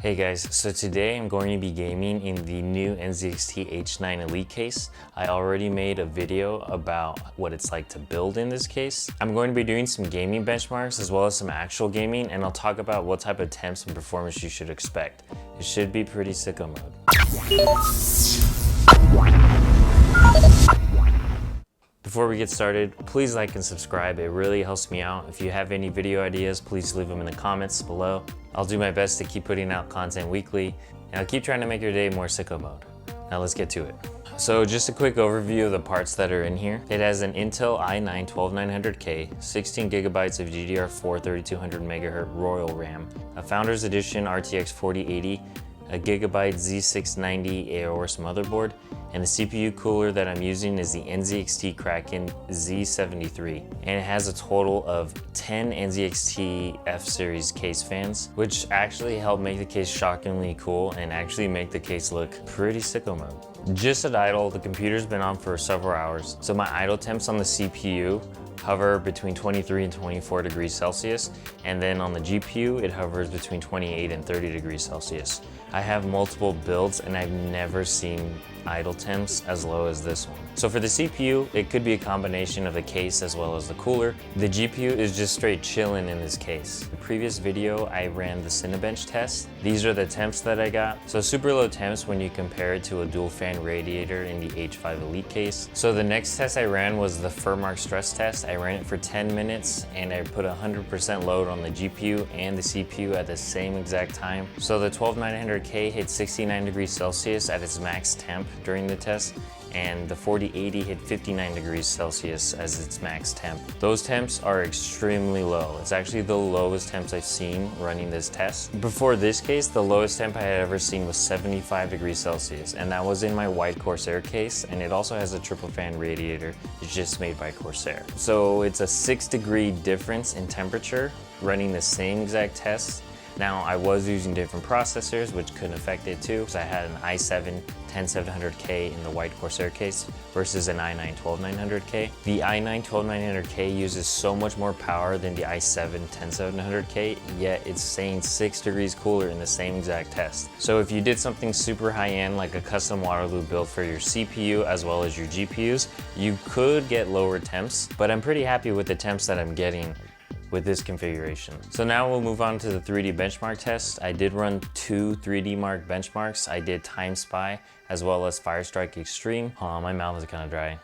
Hey guys, so today I'm going to be gaming in the new NZXT H9 Elite case. I already made a video about what it's like to build in this case. I'm going to be doing some gaming benchmarks as well as some actual gaming, and I'll talk about what type of temps and performance you should expect. It should be pretty sicko mode. Before we get started, please like and subscribe. It really helps me out. If you have any video ideas, please leave them in the comments below. I'll do my best to keep putting out content weekly, and I'll keep trying to make your day more sicko mode. Now let's get to it. So just a quick overview of the parts that are in here. It has an Intel i9 12900K, 16 gigabytes of GDDR4 3200 MHz Royal RAM, a Founders Edition RTX 4080, a Gigabyte Z690 Aorus motherboard, and the CPU cooler that I'm using is the NZXT Kraken Z73. And it has a total of 10 NZXT F-Series case fans, which actually help make the case shockingly cool and actually make the case look pretty sicko mode. Just at idle, the computer's been on for several hours, so my idle temps on the CPU hover between 23 and 24 degrees Celsius, and then on the GPU, it hovers between 28 and 30 degrees Celsius. I have multiple builds and I've never seen idle temps as low as this one. So for the CPU, it could be a combination of the case as well as the cooler. The GPU is just straight chilling in this case. The previous video, I ran the Cinebench test. These are the temps that I got. So super low temps when you compare it to a dual fan radiator in the H5 Elite case. So the next test I ran was the Furmark stress test. I ran it for 10 minutes and I put 100% load on the GPU and the CPU at the same exact time. So the 12900K hit 69 degrees Celsius at its max temp during the test, and the 4080 hit 59 degrees Celsius as its max temp. Those temps are extremely low. It's actually the lowest temps I've seen running this test. Before this case, the lowest temp I had ever seen was 75 degrees Celsius, and that was in my white Corsair case, and it also has a triple fan radiator. It's just made by Corsair. So it's a 6-degree difference in temperature running the same exact test. Now, I was using different processors, which could affect it too, because I had an i7 10700K in the white Corsair case versus an i9 12900K. The i9 12900K uses so much more power than the i7 10700K, yet it's staying 6 degrees cooler in the same exact test. So if you did something super high-end, like a custom Waterloo build for your CPU as well as your GPUs, you could get lower temps, but I'm pretty happy with the temps that I'm getting with this configuration. So now we'll move on to the 3D benchmark test. I did run 2 3D Mark benchmarks. I did Time Spy as well as Firestrike Extreme. Oh, my mouth is kind of dry.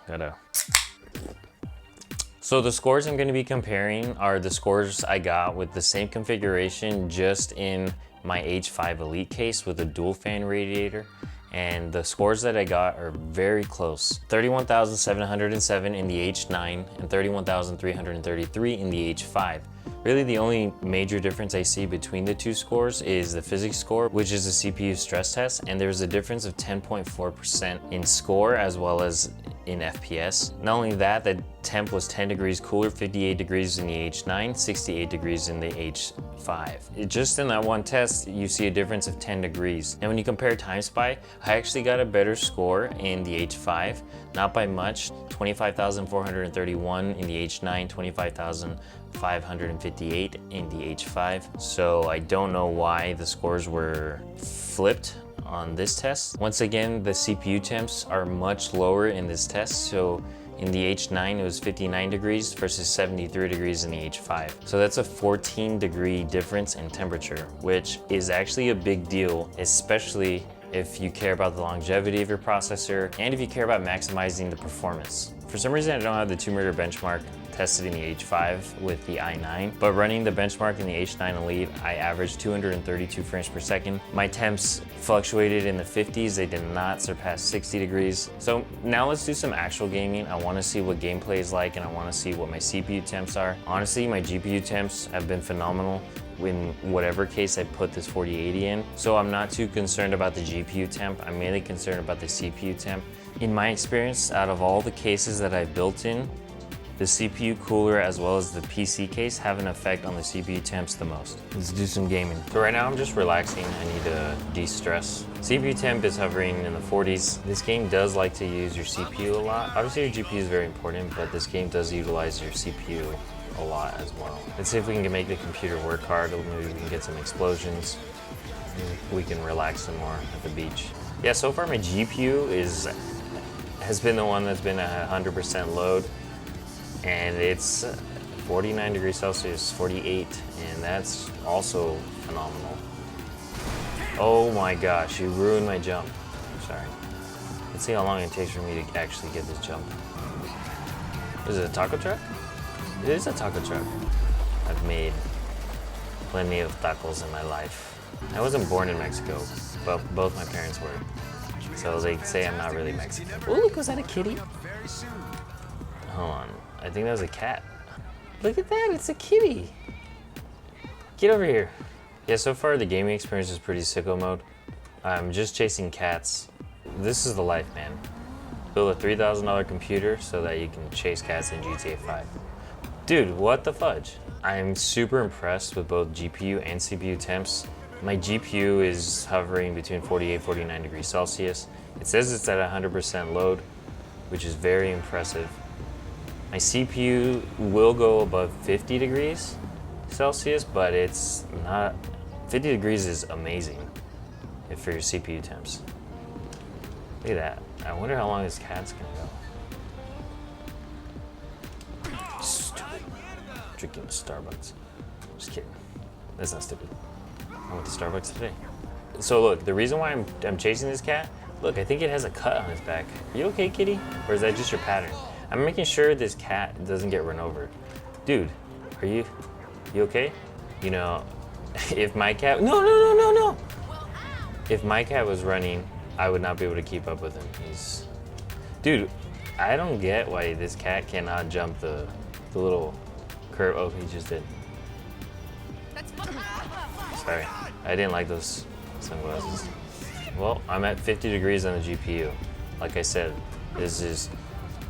So the scores I'm going to be comparing are the scores I got with the same configuration just in my H5 Elite case with a dual fan radiator. And the scores that I got are very close. 31,707 in the H9 and 31,333 in the H5. Really the only major difference I see between the two scores is the physics score, which is a CPU stress test, and there's a difference of 10.4% in score as well as in FPS. Not only that, the temp was 10 degrees cooler, 58 degrees in the H9, 68 degrees in the H5. Just in that one test, you see a difference of 10 degrees. And when you compare Time Spy, I actually got a better score in the H5, not by much, 25,431 in the H9, 25,558 in the H5. So I don't know why the scores were flipped on this test. Once again, the CPU temps are much lower in this test. So in the H9, it was 59 degrees versus 73 degrees in the H5. So that's a 14-degree difference in temperature, which is actually a big deal, especially if you care about the longevity of your processor and if you care about maximizing the performance. For some reason, I don't have the Tomb Raider benchmark tested in the H5 with the i9, but running the benchmark in the H9 Elite, I averaged 232 frames per second. My temps fluctuated in the 50s, they did not surpass 60 degrees. So now let's do some actual gaming. I wanna see what gameplay is like and I wanna see what my CPU temps are. Honestly, my GPU temps have been phenomenal in whatever case I put this 4080 in. So I'm not too concerned about the GPU temp, I'm mainly concerned about the CPU temp. In my experience, out of all the cases that I've built in, the CPU cooler as well as the PC case have an effect on the CPU temps the most. Let's do some gaming. So right now I'm just relaxing. I need to de-stress. CPU temp is hovering in the 40s. This game does like to use your CPU a lot. Obviously your GPU is very important, but this game does utilize your CPU a lot as well. Let's see if we can make the computer work hard. Maybe we can get some explosions. and we can relax some more at the beach. Yeah, so far my GPU has been the one that's been 100% load, and it's 49 degrees Celsius, 48, and that's also phenomenal. Oh my gosh, you ruined my jump. Sorry. Let's see how long it takes for me to actually get this jump. Is it a taco truck? It is a taco truck. I've made plenty of tacos in my life. I wasn't born in Mexico, but both my parents were. So they say I'm not really Mexican. Oh, look, was that a kitty? Hold on, I think that was a cat. Look at that, it's a kitty. Get over here. Yeah, so far the gaming experience is pretty sicko mode. I'm just chasing cats. This is the life, man. Build a $3,000 computer so that you can chase cats in GTA 5. Dude, what the fudge? I'm super impressed with both GPU and CPU temps. My GPU is hovering between 48 and 49 degrees Celsius. It says it's at 100% load, which is very impressive. My CPU will go above 50 degrees Celsius, but it's not. 50 degrees is amazing for your CPU temps. Look at that. I wonder how long this cat's gonna go. Stupid. Drinking Starbucks. Just kidding. That's not stupid. I went to Starbucks today. So look, the reason why I'm chasing this cat, look, I think it has a cut on its back. Are you okay, kitty? Or is that just your pattern? I'm making sure this cat doesn't get run over. Dude, are you okay? You know, if my cat, no. If my cat was running, I would not be able to keep up with him. Dude, I don't get why this cat cannot jump the little curve. Oh, he just did. Sorry, I didn't like those sunglasses. Well, I'm at 50 degrees on the GPU. Like I said, this is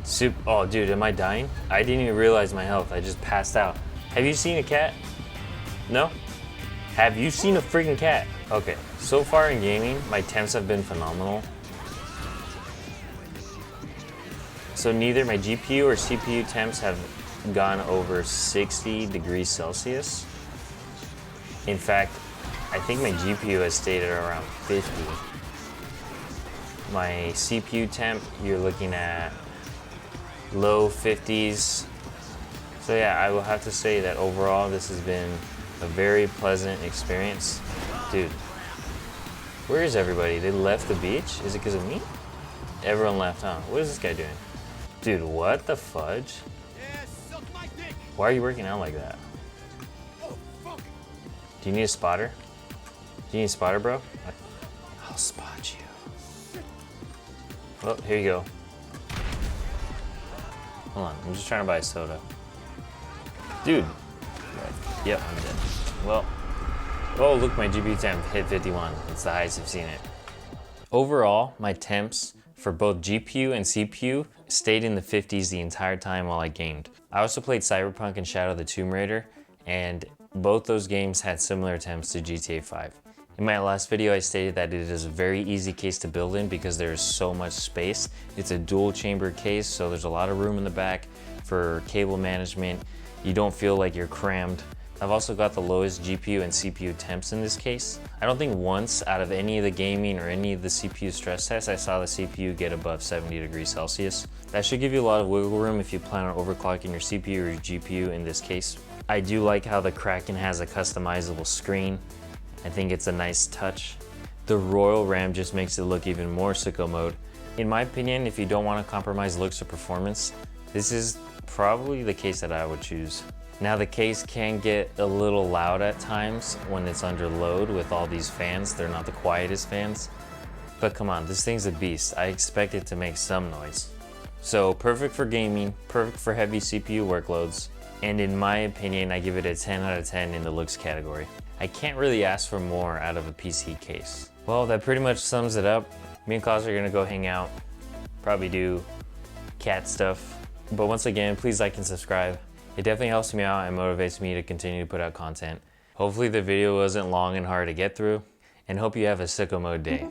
super. Oh, dude, am I dying? I didn't even realize my health. I just passed out. Have you seen a cat? No? Have you seen a freaking cat? Okay, so far in gaming, my temps have been phenomenal. So neither my GPU or CPU temps have gone over 60 degrees Celsius. In fact, I think my GPU has stayed at around 50. My CPU temp, you're looking at low 50s. So yeah, I will have to say that overall this has been a very pleasant experience. Dude, where is everybody? They left the beach? Is it because of me? Everyone left, huh? What is this guy doing? Dude, what the fudge? Why are you working out like that? Do you need a spotter? Do you need a spotter, bro? I'll spot you. Oh, here you go. Hold on, I'm just trying to buy a soda. Dude. Yep, I'm dead. Well, oh, look, my GPU temp hit 51. It's the highest I've seen it. Overall, my temps for both GPU and CPU stayed in the 50s the entire time while I gamed. I also played Cyberpunk and Shadow of the Tomb Raider, and both those games had similar temps to GTA 5. In my last video, I stated that it is a very easy case to build in because there is so much space. It's a dual chamber case, so there's a lot of room in the back for cable management. You don't feel like you're crammed. I've also got the lowest GPU and CPU temps in this case. I don't think once out of any of the gaming or any of the CPU stress tests, I saw the CPU get above 70 degrees Celsius. That should give you a lot of wiggle room if you plan on overclocking your CPU or your GPU in this case. I do like how the Kraken has a customizable screen. I think it's a nice touch. The Royal RAM just makes it look even more sicko mode. In my opinion, if you don't want to compromise looks or performance, this is probably the case that I would choose. Now the case can get a little loud at times when it's under load with all these fans. They're not the quietest fans. But come on, this thing's a beast. I expect it to make some noise. So perfect for gaming, perfect for heavy CPU workloads. And in my opinion, I give it a 10 out of 10 in the looks category. I can't really ask for more out of a PC case. Well, that pretty much sums it up. Me and Klaus are gonna go hang out, probably do cat stuff. But once again, please like and subscribe. It definitely helps me out and motivates me to continue to put out content. Hopefully the video wasn't long and hard to get through, and hope you have a sicko mode day.